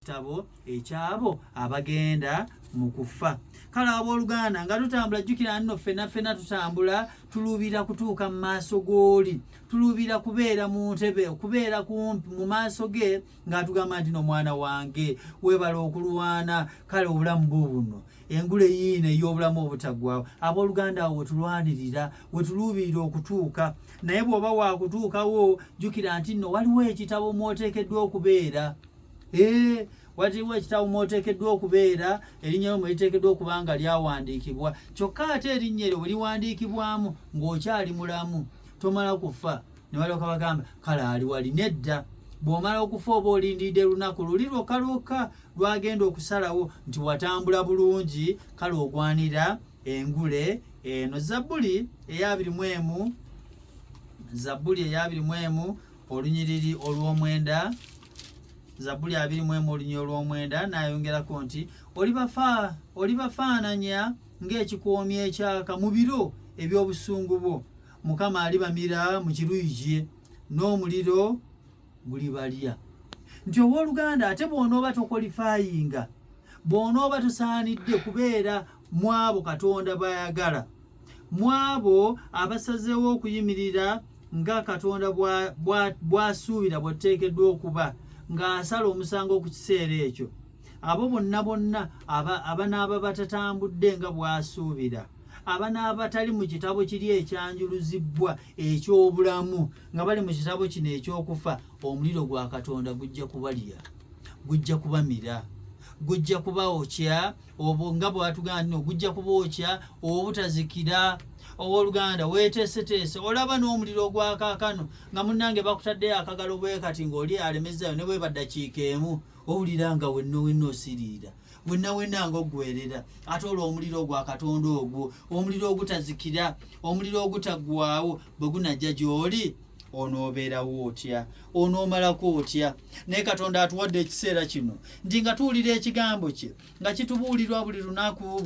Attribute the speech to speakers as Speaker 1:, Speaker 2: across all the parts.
Speaker 1: kitabo ekyabo abagenda mu kufa. Kale abooluganda nga tutambula jjukira nno ffenna tutambula tuluubira kutuuka mu maaso g'oli, tuluubira kubeera mu ntebe, kubeera kumpi mu maaso ge ng'atugamba nti no mwana wange weebala okulwana. Kale obulamu bwo buno engule yiino ey'obulamu obutaggwaawo, abooluganda awo wetulwanirira, wetuluubirira okutuuka. Naye bw'oba waakutuukawo jjukira nti nno waliwo ekitabo mw'oteekeddwa okubeera. Waliwo ekitabo mw'oteekeddwa okubeera, erinnya lyo mw'eriteekeddwa okuba nga lyawandiikibwa. Kyokka ate erinnya eryo bwe liwandiikibwamu ng'okyali mulamu, tomala kufa. Ne balyoka bagamba kale ali wali. Nedda, bw'omala okufa oba olindiridde lunaku luli lwokka lwagenda okusalawo nti watambula bulungi, kale ogwanira engule eno. Zabbuli eya 21 olunyiriri olw'omwenda. Zabbuli 21 olunyiriri olw'omwenda n'ayongerako nti olibafaananya ng'ekikoomi ekyaka mu biro eby'obusungu bwo. Mukama alibamira mu kiruyi kye n'omuliro gulibalya. Nti owooluganda ate bw'onooba tokolifayinga, bw'onooba tosaanidde kubeera mu abo Katonda bayagala, mu abo abasazeewo okuyimirira nga Katonda bw'asuubira bw'oteekeddwa okuba, ng'asala omusango ku kiseera ekyo. Abo bonna abanaaba batatambudde nga bw'asuubira, abanaaba batali mu kitabo kiri ekyanjuluzibbwa eky'obulamu, nga bali mu kitabo kino eky'okufa, omuliro gwa Katonda gujja kubalya, gujja kubamira, gujja kubaokya. Nga bw'atugamba nti gujja kubookya obutazikira. Owooluganda weeteeseteese, olaba n'omuliro gwa kaakano nga munnange bakutaddeyo akagalo bwe kati ng'oli alemezaayo ne bwe baddakiika emu, owulira nga wenna osiriira, wenna nga oggwerera. Ate olwo omuliro gwa Katonda ogwo, omuliro ogutazikira, omuliro ogutaggwaawo bwe gunajja gy'oli, onoobeerawo otya, onoomalako otya. Naye Katonda atuwadde ekiseera kino nti nga tuwulira ekigambo kye nga kitubuulirwa buli lunaku,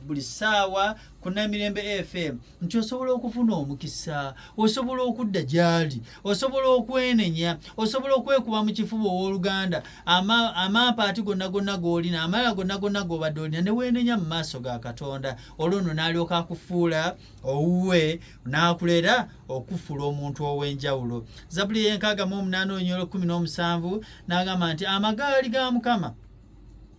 Speaker 1: buli ssaawa ku Namirembe FM, nti osobola okufuna omukisa, osobola okudda gy'ali, osobola okwenenya, osobola okwekuba mu kifuba. Owooluganda amampaati gonna g'olina, amalala gonna g'obadde olina, ne weenenya mu maaso ga Katonda, olwo nno n'alyoka akufuula owuwe, n'akulera okufuula omuntu ow'enjawulo. Zabbuli 68:17 n'agamba nti amagaali ga Mukama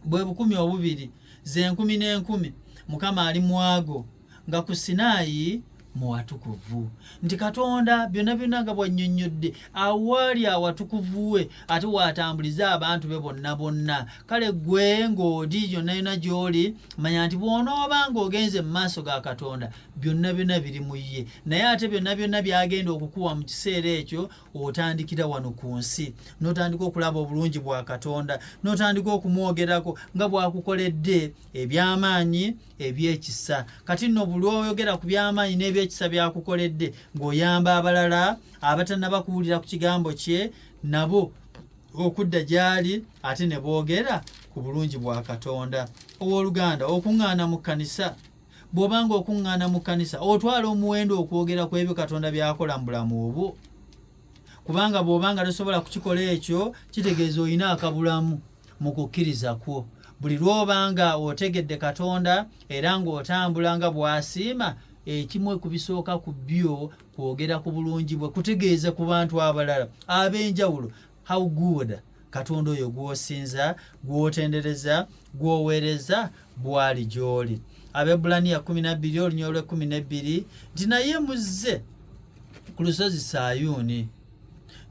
Speaker 1: bwe 12,000, ze 10,000, Mukama ali mwago, nga ku Sinaayi mu watukuvu. Nti Katonda byonna nga bw'annyonnyodde awaali awatukuvu we, ate waatambuliza abantu be bonna. Kale gwe ng'odi yonna gy'oli, manya nti bw'onooba ng'ogenze mu maaso ga Katonda, byonna biri mu ye. Naye ate byonna byagenda okukuwa mu kiseera ekyo, otandikira wano ku nsi, n'otandika okulaba obulungi bwa Katonda, n'otandika okumwogerako nga bw'akukoledde eby'amaanyi eby'ekisa. Kati nno buli oyogera ku by'amaanyi n'ebyekisa byakukoledde, ng'oyamba abalala abatannaba kuwulira ku kigambo kye, nabo okudda gy'ali ate ne boogera ku bulungi bwa Katonda. Owooluganda okuŋŋaana mu kkanisa, bw'obanga okuŋŋaana mu kkanisa otwala omuwendo okwogera ku ebyo Katonda by'akola mu bulamu obwo. Kubanga bw'obanga tosobola kukikola ekyo, kitegeeza olina akabulamu mu kukkiriza kwo. Buli lw'obanga otegedde Katonda era ng'otambula nga bw'asiima, ekimu ku bisooka ku byo kwogera ku bulungi bwe, kutegeeza ku bantu abalala ab'enjawulo how good Katonda oyo gw'osinza, gw'otendereza, gw'oweereza bw'ali gy'oli. Abebulaniya 12:12 nti naye muzze ku lusozi Sayuuni,